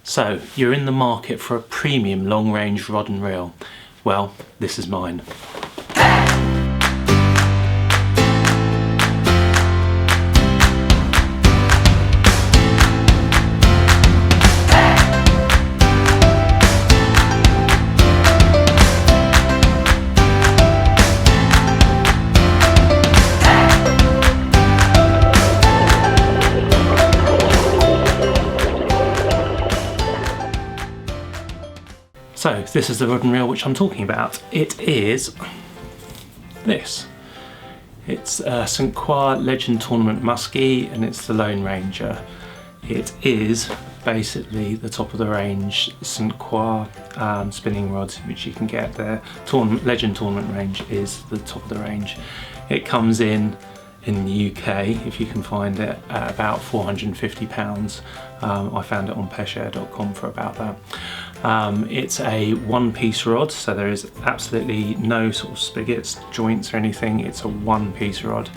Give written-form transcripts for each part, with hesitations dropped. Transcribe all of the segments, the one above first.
So, you're in the market for a premium long-range rod and reel. Well, this is mine. So this is the rod and reel which I'm talking about. It is this. It's St Croix Legend Tournament Musky, and it's the Lone Ranger. It is basically the top of the range St Croix spinning rod which you can get there. Legend Tournament range is the top of the range. It comes in the UK, if you can find it, at about £450. I found it on peshare.com for about that. It's a one-piece rod, so there is absolutely no sort of spigots, joints or anything. It's a one-piece rod.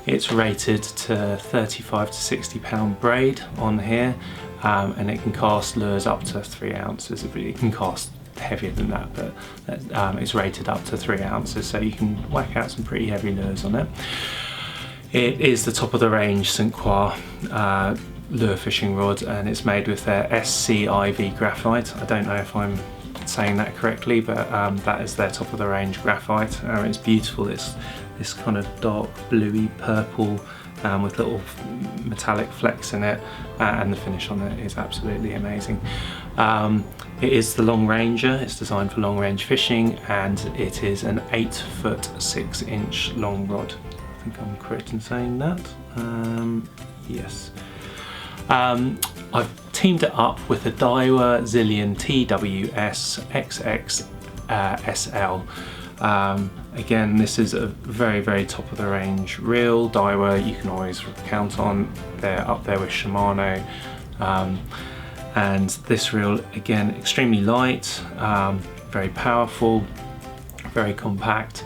It's rated to 35 to 60 pound braid on here, and it can cast lures up to 3 ounces. It can cast heavier than that, but it's rated up to 3 ounces, so you can whack out some pretty heavy lures on it. It is the top of the range St Croix lure fishing rod, and it's made with their SCIV graphite. I don't know if I'm saying that correctly, but that is their top of the range graphite. It's beautiful. It's this kind of dark bluey purple with little metallic flecks in it, and the finish on it is absolutely amazing. It is the Long Ranger. It's designed for long range fishing, and it is an 8-foot 6-inch long rod. I think I'm correct in saying that. Yes. I've teamed it up with the Diawa Zillion TWS XXSL. Again, this is a very top of the range reel. Diawa you can always count on. They're up there with Shimano. And this reel, again, extremely light, very powerful, very compact.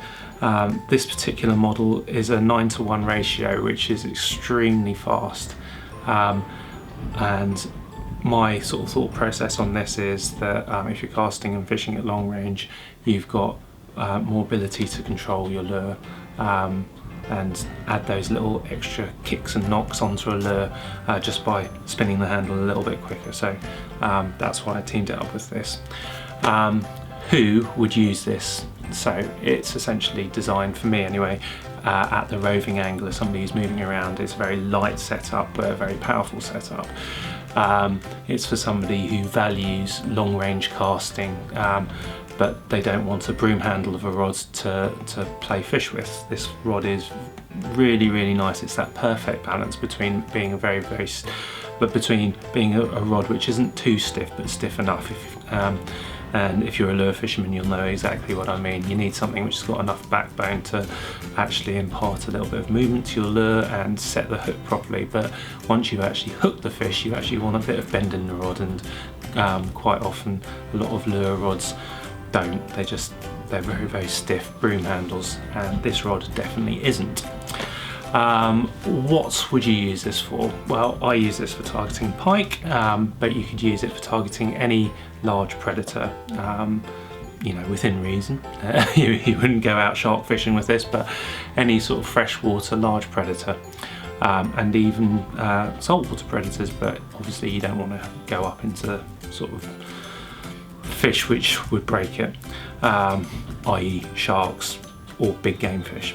This particular model is a 9:1 ratio, which is extremely fast. And my sort of thought process on this is that if you're casting and fishing at long range, you've got more ability to control your lure and add those little extra kicks and knocks onto a lure just by spinning the handle a little bit quicker. So that's why I teamed it up with this. Who would use this? So it's essentially designed, for me anyway, at the roving angler, somebody who's moving around. It's a very light setup, but a very powerful setup. It's for somebody who values long range casting, but they don't want a broom handle of a rod to play fish with. This rod is really nice. It's that perfect balance between being a between being a rod which isn't too stiff but stiff enough. And if you're a lure fisherman, you'll know exactly what I mean. You need something which has got enough backbone to actually impart a little bit of movement to your lure and set the hook properly. But once you've actually hooked the fish, you actually want a bit of bend in the rod, and quite often a lot of lure rods don't. They're very stiff broom handles, and this rod definitely isn't. What would you use this for? Well, I use this for targeting pike, but you could use it for targeting any large predator, you know, within reason. You wouldn't go out shark fishing with this, but any sort of freshwater large predator, and even saltwater predators, but obviously you don't want to go up into sort of fish which would break it, i.e. sharks or big game fish.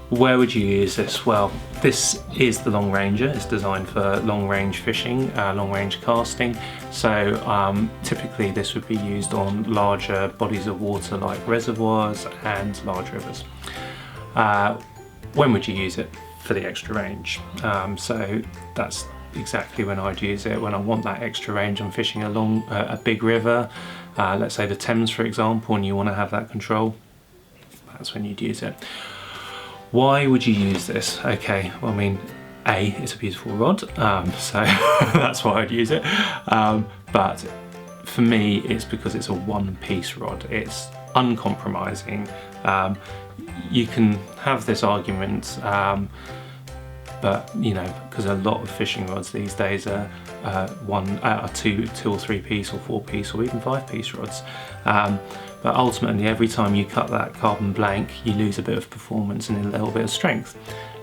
Where would you use this? Well, this is the Long Ranger. It's designed for long range fishing, long range casting. So typically this would be used on larger bodies of water like reservoirs and large rivers. When would you use it? For the extra range. So that's exactly when I'd use it. When I want that extra range, I'm fishing along a big river, let's say the Thames for example, and you want to have that control, that's when you'd use it. Why would you use this? Okay, well, I mean, A, it's a beautiful rod, so that's why I'd use it. But for me, it's because it's a one-piece rod. It's uncompromising. You can have this argument but you know, because a lot of fishing rods these days are two or three piece or 4 piece or even 5 piece rods. But ultimately, every time you cut that carbon blank, you lose a bit of performance and a little bit of strength.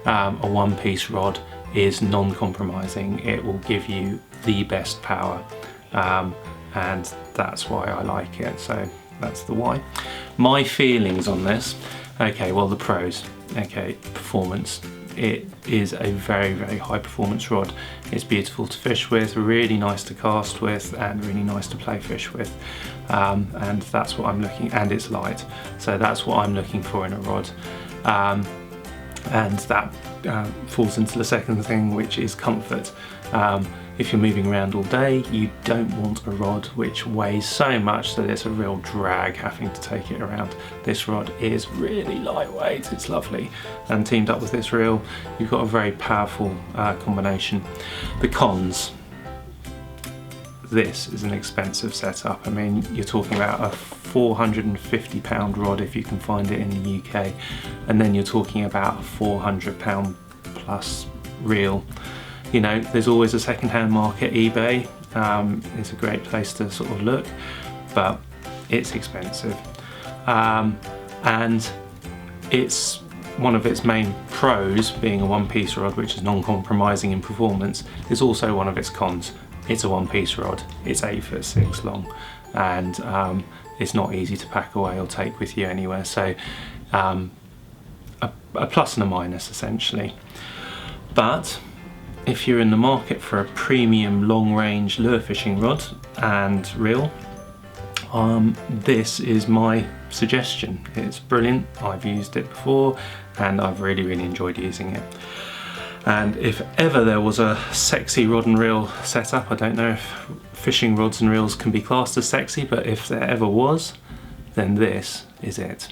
A 1 piece rod is non-compromising. It will give you the best power, and that's why I like it. So that's the why. My feelings on this, okay, well, the pros. Okay, performance. It is a very, very high performance rod. It's beautiful to fish with, really nice to cast with, and really nice to play fish with. And that's what I'm looking, and it's light. So that's what I'm looking for in a rod. And that falls into the second thing, which is comfort. If you're moving around all day, you don't want a rod which weighs so much that it's a real drag having to take it around. This rod is really lightweight, it's lovely. And teamed up with this reel, you've got a very powerful combination. The cons. This is an expensive setup. I mean, you're talking about a £450 rod if you can find it in the UK, and then you're talking about a £400 plus reel. You know, there's always a second-hand market. eBay is a great place to sort of look, but it's expensive. And it's one of its main pros, being a 1 piece rod which is non-compromising in performance, is also one of its cons. It's a 1 piece rod, it's 8'6" long, and it's not easy to pack away or take with you anywhere. So a plus and a minus essentially. But if you're in the market for a premium long range lure fishing rod and reel, this is my suggestion. It's brilliant, I've used it before and I've really enjoyed using it. And if ever there was a sexy rod and reel setup, I don't know if fishing rods and reels can be classed as sexy, but if there ever was, then this is it.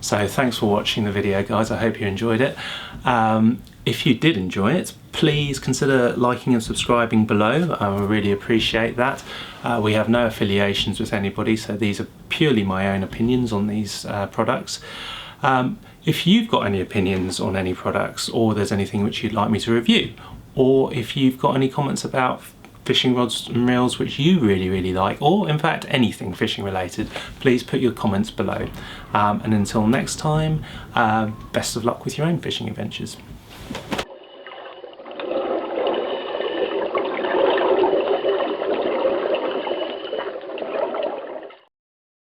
So thanks for watching the video, guys. I hope you enjoyed it. If you did enjoy it, please consider liking and subscribing below. I really appreciate that. We have no affiliations with anybody, so these are purely my own opinions on these products. If you've got any opinions on any products, or there's anything which you'd like me to review, or if you've got any comments about fishing rods and reels which you really like, or in fact anything fishing related, please put your comments below. And until next time, best of luck with your own fishing adventures.